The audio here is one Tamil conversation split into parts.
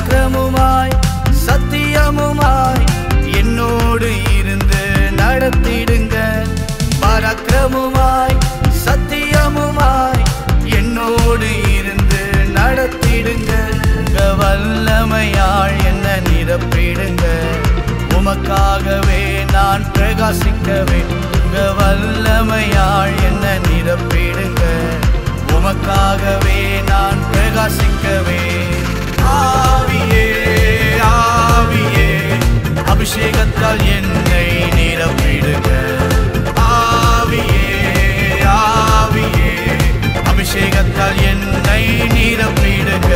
பராக்கிரமுமாய் சத்தியமுமாய் என்னோடு இருந்து நடத்திடுங்க. பராக்கிரமுமாய் சத்தியமுமாய் என்னோடு இருந்து நடத்திடுங்க. உங்க வல்லமையால் என்ன நிரப்பிடுங்க. உமக்காகவே நான் பிரகாசிக்கவே உங்க வல்லமையால் என்ன நிரப்பிடுங்க. உமக்காகவே நான் பிரகாசிக்கவே. ஆவியே ஆவியே அபிஷேகத்தால் என்னை நிரப்பிடுங்க. ஆவியே ஆவியே அபிஷேகத்தால் என்னை நிரப்பிடுங்க.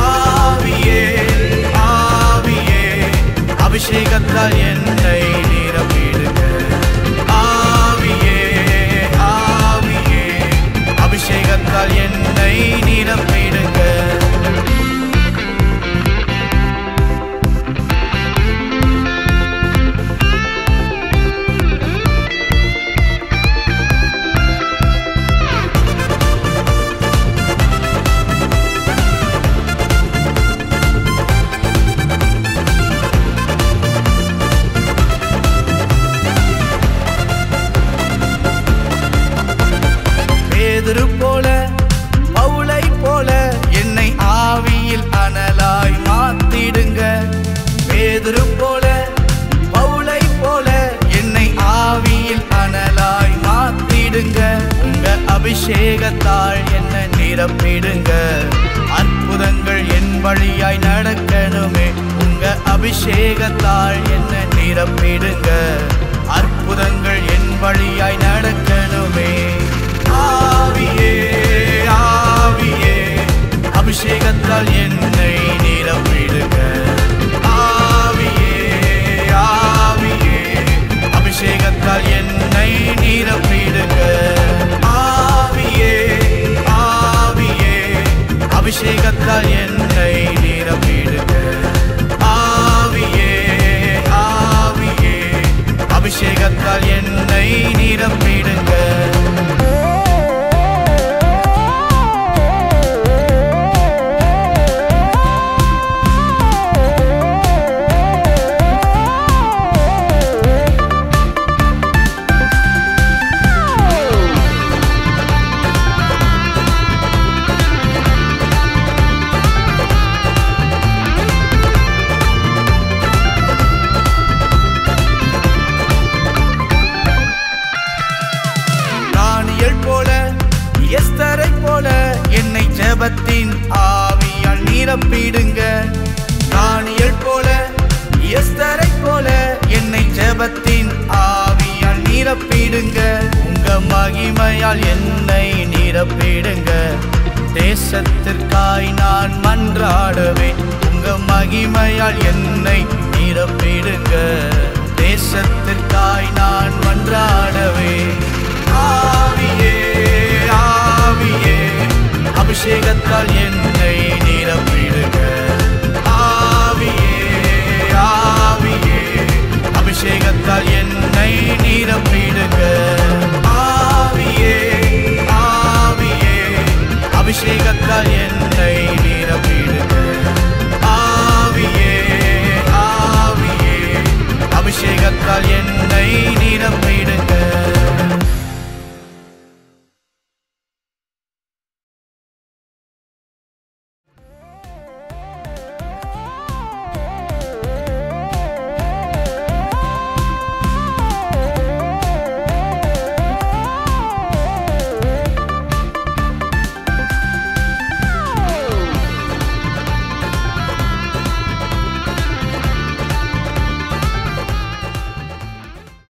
ஆவியே ஆவியே அபிஷேகத்தால் என்னை நிரப்பிடுங்க. ஆவியே ஆவியே அபிஷேகத்தால் என்னை நிரப்பிடுங்க. பேதுரு போல பவுலை போல என்னை ஆவியில் அனலாய் மாத்திடுங்க. பேதுரு போல பவுலை போல என்னை ஆவியில் அனலாய் மாத்திடுங்க. உங்க அபிஷேகத்தால் என்ன நிரப்பிடுங்க. அற்புதங்கள் என் வழியாய் நடக்கணுமே. உங்க அபிஷேகத்தால் என்ன நிரப்பிடுங்க. அற்புதங்கள் என் வழியாய் நடக்கணுமே. ஆவியே ஆவியே அபிஷேகத்தால் என்னை நிரப்பிடுங்க. ஆவியே ஆவியே அபிஷேகத்தால் என்னை நிரப்பிடுங்க. ஆவியே ஆவியே அபிஷேகத்தால் என்னை நிரப்பிடுங்க. ஆவியே ஆவியே அபிஷேகத்தால் என்னை நிரப்பிடுங்க. எஸ்தரை போல என்னை ஜெபத்தின் ஆவியால் நிரப்பிடுங்க. தானியேல் போல எஸ்தரை போல என்னை ஜெபத்தின் ஆவியால் நிரப்பிடுங்க. உங்க மகிமையால் என்னை நிரப்பிடுங்க. தேசத்திற்காய் நான் மன்றாடவே உங்க மகிமையால் என்னை நிரப்பிடுங்க. தேசத்திற்காய் நான் மன்றாடவே.